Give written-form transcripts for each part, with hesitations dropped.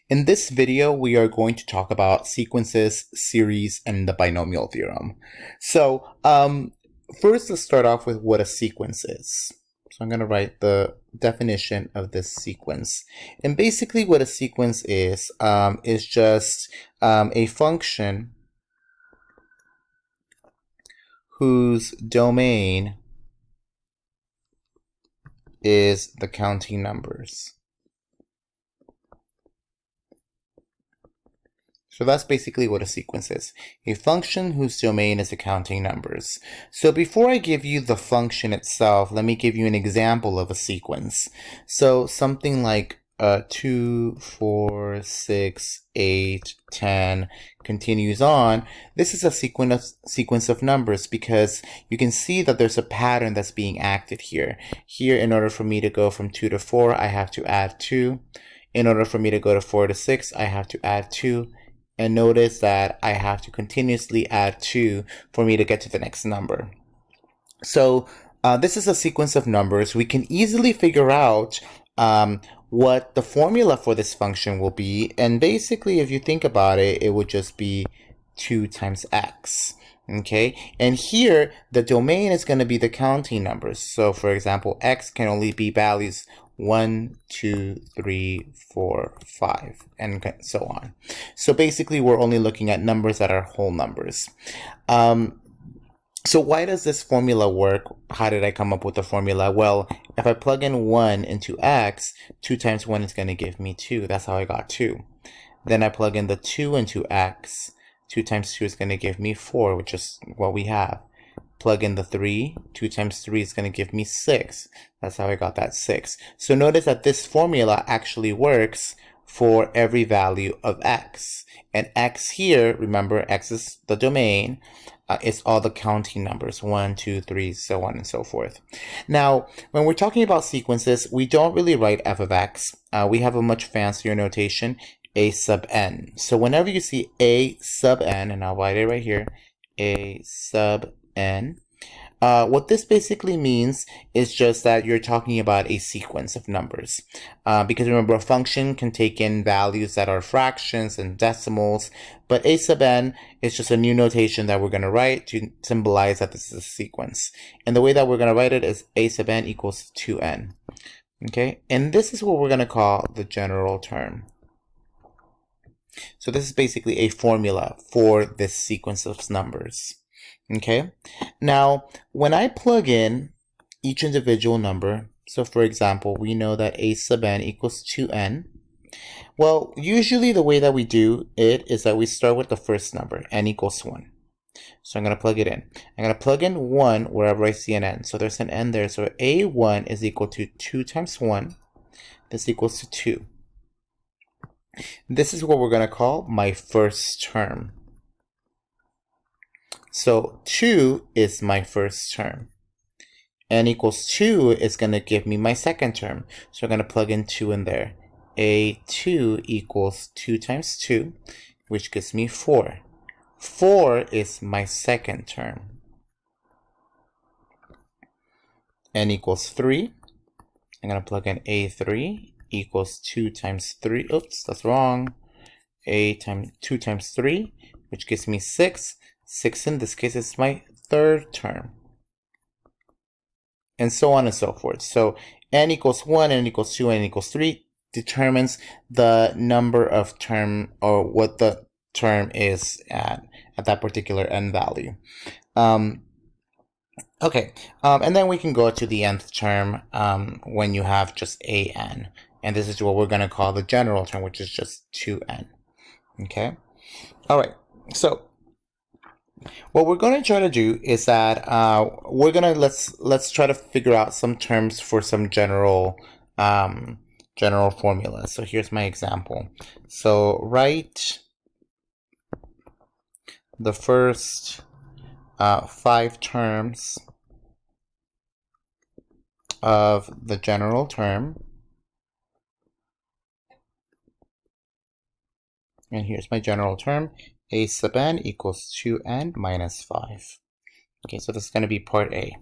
In this video, we are going to talk about sequences, series, and the binomial theorem. So first, let's start off with what a sequence is. So I'm going to write the definition of this sequence. And basically what a sequence is just a function whose domain is the counting numbers. So that's basically what a sequence is. A function whose domain is the counting numbers. So before I give you the function itself, let me give you an example of a sequence. So something like 2, 4, 6, 8, 10 continues on. This is a sequence of numbers because you can see that there's a pattern that's being acted here. Here, in order for me to go from 2 to 4, I have to add 2. In order for me to go to 4 to 6, I have to add 2. And notice that I have to continuously add 2 for me to get to the next number. So this is a sequence of numbers. We can easily figure out what the formula for this function will be. And basically, if you think about it, it would just be 2 times x. Okay, and here the domain is going to be the counting numbers. So for example, x can only be values 1, 2, 3, 4, 5, and so on. So basically, we're only looking at numbers that are whole numbers. So why does this formula work? How did I come up with the formula? Well, if I plug in 1 into x, 2 times 1 is going to give me 2. That's how I got 2. Then I plug in the 2 into x. 2 times 2 is going to give me 4, which is what we have. Plug in the 3. 2 times 3 is going to give me 6. That's how I got that 6. So notice that this formula actually works for every value of x. And x here, remember, x is the domain. It's all the counting numbers, 1, 2, 3, so on and so forth. Now, when we're talking about sequences, we don't really write f of x. We have a much fancier notation, a sub n. So whenever you see a sub n, and I'll write it right here, a sub n, what this basically means is just that you're talking about a sequence of numbers. Because remember, a function can take in values that are fractions and decimals, but a sub n is just a new notation that we're going to write to symbolize that this is a sequence. And the way that we're going to write it is a sub n equals 2n. Okay, and this is what we're going to call the general term. So this is basically a formula for this sequence of numbers. Okay, now when I plug in each individual number, so for example, we know that a sub n equals 2n. Well, usually the way that we do it is that we start with the first number, n equals 1. So I'm going to plug it in. I'm going to plug in 1 wherever I see an n. So there's an n there. So a1 is equal to 2 times 1. This equals to 2. This is what we're going to call my first term. So 2 is my first term. N equals 2 is going to give me my second term. So I'm going to plug in 2 in there. A2 equals 2 times 2, which gives me 4. 4 is my second term. N equals 3. I'm going to plug in A3 equals 2 times 3. Oops, that's wrong. 2 times 3, which gives me 6. 6 in this case is my third term. And so on and so forth. So n equals 1, n equals 2, n equals 3 determines the number of term, or what the term is at that particular n value. Okay, and then we can go to the nth term when you have just a n. And this is what we're going to call the general term, which is just 2n. Okay? All right, so what we're going to try to do is that we're going to let's try to figure out some terms for some general formulas. So here's my example. So write the first 5 terms of the general term. And here's my general term. A sub n equals 2n minus 5. Okay, so this is going to be part A.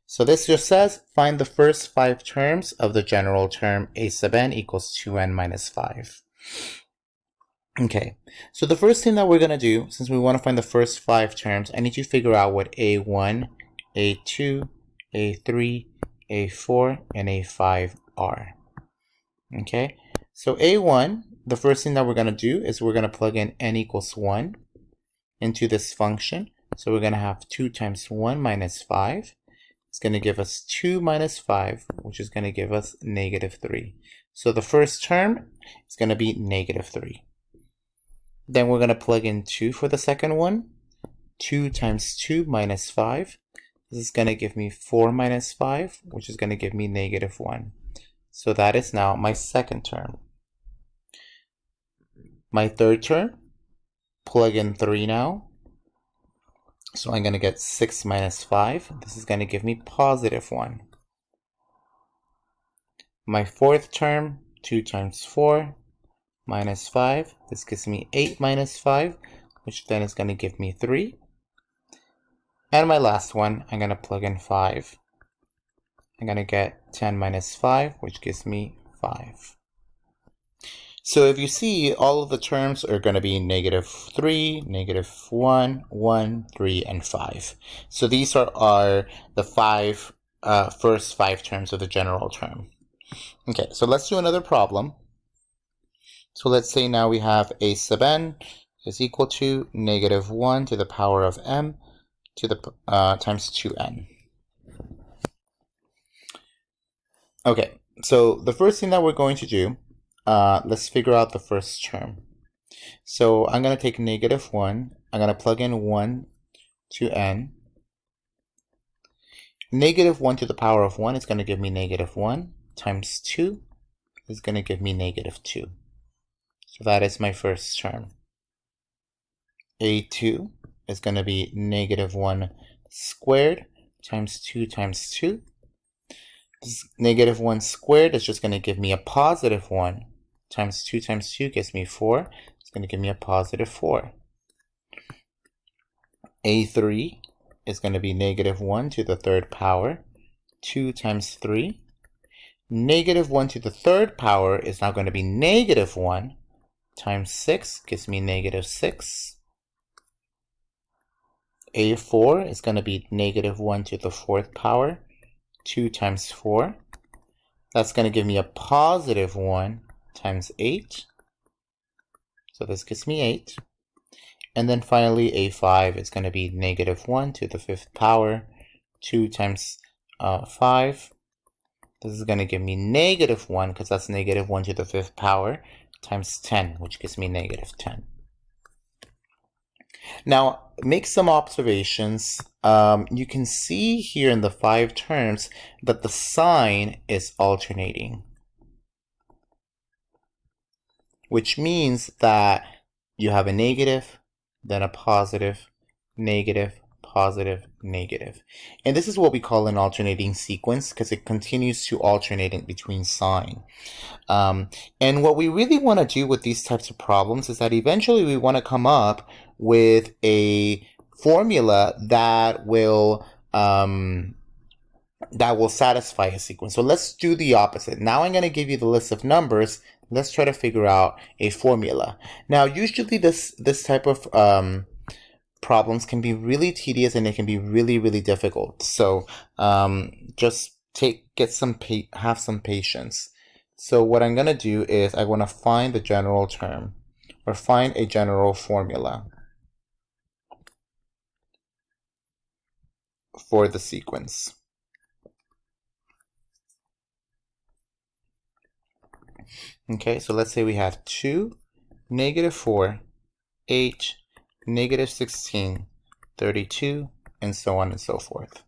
So this just says find the first 5 terms of the general term a sub n equals 2n minus 5. Okay, so the first thing that we're going to do, since we want to find the first 5 terms, I need to figure out what A1, A2, A3, A4, and A5 are. Okay, so A1, the first thing that we're going to do is we're going to plug in n equals 1 into this function. So we're going to have 2 times 1 minus 5. It's going to give us 2 minus 5, which is going to give us negative 3. So the first term is going to be negative 3. Then we're going to plug in 2 for the second one. 2 times 2 minus 5. This is going to give me 4 minus 5, which is going to give me negative 1. So that is now my second term. My third term, plug in 3 now. So I'm going to get 6 minus 5. This is going to give me positive 1. My fourth term, 2 times 4 minus 5. This gives me 8 minus 5, which then is going to give me 3. And my last one, I'm going to plug in 5. I'm going to get 10 minus 5, which gives me 5. So if you see, all of the terms are going to be negative 3, negative 1, 1, 3, and 5. So these are the first 5 terms of the general term. Okay, so let's do another problem. So let's say now we have a sub n is equal to negative 1 to the power of m to the times 2n. Okay, so the first thing that we're going to do, let's figure out the first term. So I'm going to take negative 1. I'm going to plug in 1 to n. Negative 1 to the power of 1 is going to give me negative 1 times 2 is going to give me negative 2. So that is my first term. A2 is going to be negative 1 squared times 2 times 2. This negative 1 squared is just going to give me a positive 1 times 2 gives me 4. It's going to give me a positive 4. A3 is going to be negative 1 to the third power, 2 times 3. Negative 1 to the third power is now going to be negative 1 times 6 gives me negative 6. A4 is going to be negative 1 to the fourth power, 2 times 4. That's going to give me a positive 1 times 8. So this gives me 8. And then finally, A5 is going to be negative 1 to the fifth power, 2 times 5. This is going to give me negative 1, because that's negative 1 to the fifth power, times 10, which gives me negative 10. Now, make some observations. You can see here in the 5 terms that the sign is alternating, which means that you have a negative, then a positive, negative, positive, negative. And this is what we call an alternating sequence, because it continues to alternate in between sign. And what we really want to do with these types of problems is that eventually we want to come up with a formula that will satisfy a sequence. So let's do the opposite. Now I'm going to give you the list of numbers. Let's try to figure out a formula. Now, usually this type of problems can be really tedious and it can be really, really difficult. So just have some patience. So what I'm going to do is I want to find the general term, or find a general formula for the sequence. Okay, so let's say we have 2, negative 4, 8, negative 16, 32, and so on and so forth.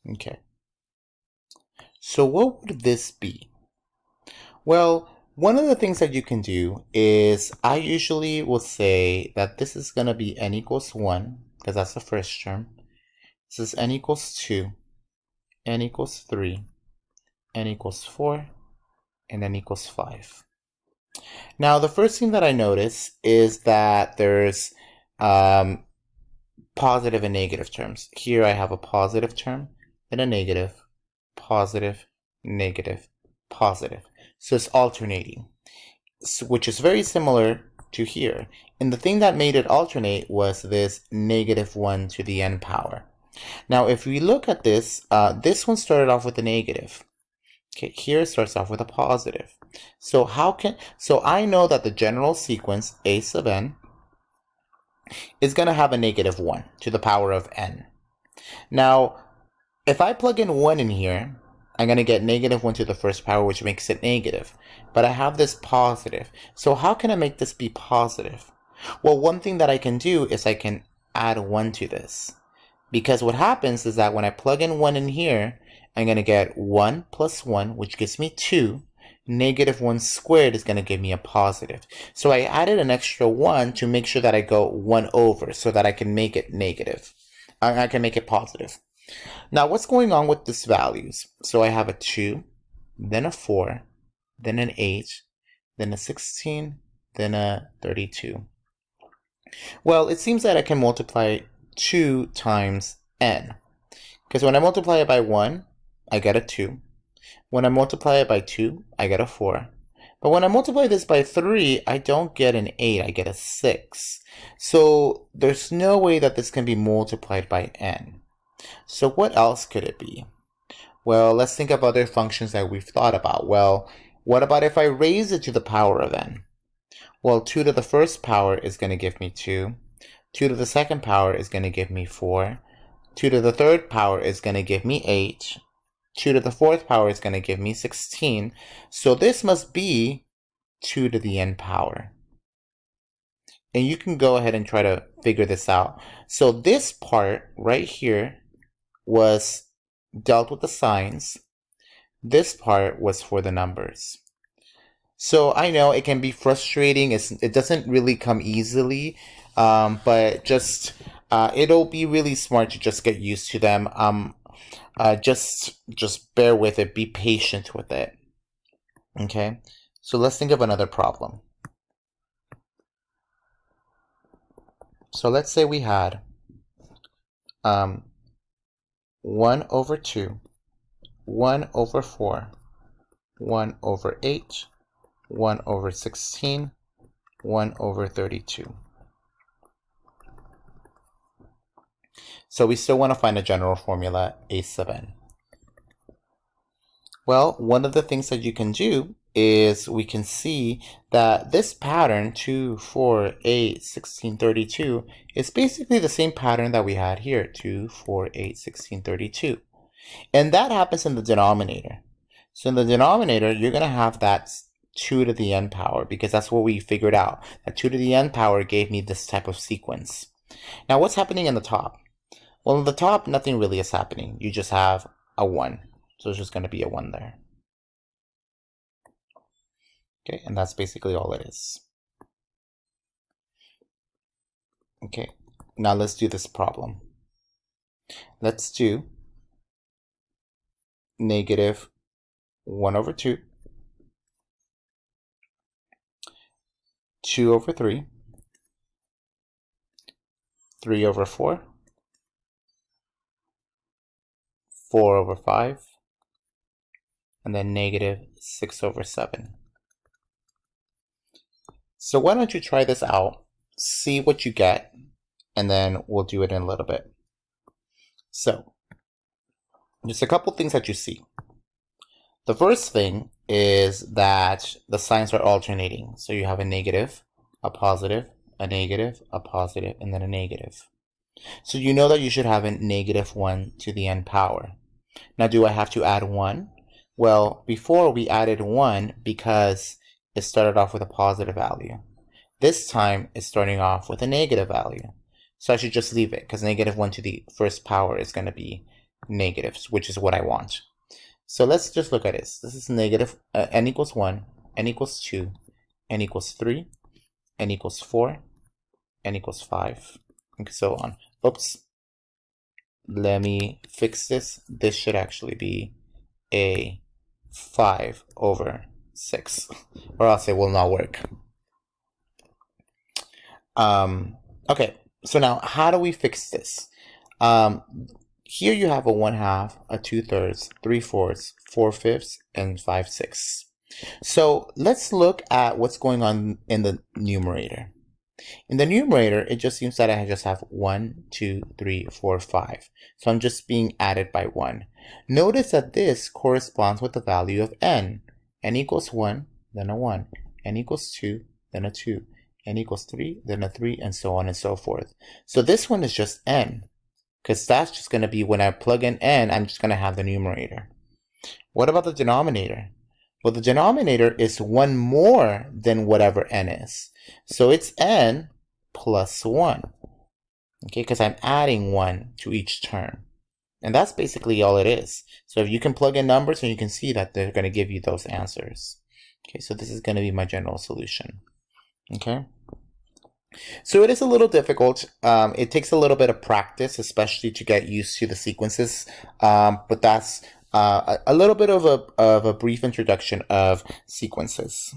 Okay. So what would this be? Well, one of the things that you can do is I usually will say that this is going to be n equals 1, because that's the first term. This is n equals 2, n equals 3, n equals 4, and n equals 5. Now, the first thing that I notice is that there's positive and negative terms. Here I have a positive term and a negative, positive, negative, positive. So it's alternating, which is very similar to here. And the thing that made it alternate was this -1 to the n power. Now, if we look at this, this one started off with a negative. Okay, here it starts off with a positive. So I know that the general sequence a sub n is going to have a -1 to the power of n. Now, if I plug in 1 in here, I'm going to get -1 to the first power, which makes it negative. But I have this positive. So how can I make this be positive? Well, one thing that I can do is I can add 1 to this. Because what happens is that when I plug in 1 in here, I'm going to get 1 plus 1, which gives me 2. -1 squared is going to give me a positive. So I added an extra 1 to make sure that I go 1 over so that I can make it negative. I can make it positive. Now, what's going on with these values? So I have a 2, then a 4, then an 8, then a 16, then a 32. Well, it seems that I can multiply 2 times n. Because when I multiply it by 1, I get a 2. When I multiply it by 2, I get a 4. But when I multiply this by 3, I don't get an 8, I get a 6. So there's no way that this can be multiplied by n. So what else could it be? Well, let's think of other functions that we've thought about. Well, what about if I raise it to the power of n? Well, 2 to the first power is going to give me 2. 2 to the second power is going to give me 4. 2 to the third power is going to give me 8. 2 to the fourth power is going to give me 16. So this must be 2 to the n power. And you can go ahead and try to figure this out. So this part right here was dealt with the signs. This part was for the numbers. So I know it can be frustrating. It doesn't really come easily, but just it'll be really smart to just get used to them. Just bear with it. Be patient with it. Okay. So let's think of another problem. So let's say we had 1 over 2, 1 over 4, 1 over 8, 1 over 16, 1 over 32. So we still want to find a general formula, a sub n. Well, one of the things that you can do is we can see that this pattern, 2, 4, 8, 16, 32, is basically the same pattern that we had here, 2, 4, 8, 16, 32. And that happens in the denominator. So in the denominator, you're going to have that 2 to the n power, because that's what we figured out. That 2 to the n power gave me this type of sequence. Now, what's happening in the top? Well, in the top, nothing really is happening. You just have a 1. So it's just going to be a 1 there. Okay, and that's basically all it is. Okay, now let's do this problem. Let's do -1 over 2, 2 over 3, 3 over 4, 4 over 5, and then -6 over 7. So why don't you try this out, see what you get, and then we'll do it in a little bit. So, just a couple things that you see. The first thing is that the signs are alternating. So you have a negative, a positive, a negative, a positive, and then a negative. So you know that you should have a -1 to the n power. Now, do I have to add 1? Well, before we added 1 because it started off with a positive value. This time it's starting off with a negative value. So I should just leave it because -1 to the first power is going to be negatives, which is what I want. So let's just look at this. This is negative, n equals 1, n equals 2, n equals 3, n equals 4, n equals 5, and so on. Oops. Let me fix this. This should actually be a 5 over 6, or else it will not work. Okay, so now how do we fix this? Here you have a 1/2, a 2/3, 3/4, 4/5, and 5/6. So let's look at what's going on in the numerator. In the numerator, it just seems that I just have 1, 2, 3, 4, 5. So I'm just being added by 1. Notice that this corresponds with the value of n. N equals 1, then a 1. N equals 2, then a 2. N equals 3, then a 3, and so on and so forth. So this one is just n, because that's just going to be when I plug in n, I'm just going to have the numerator. What about the denominator? Well, the denominator is 1 more than whatever n is. So it's n plus 1, okay, because I'm adding 1 to each term. And that's basically all it is. So if you can plug in numbers, and you can see that they're going to give you those answers. Okay, so this is going to be my general solution. Okay. So it is a little difficult. It takes a little bit of practice, especially to get used to the sequences. But that's a little bit of a brief introduction of sequences.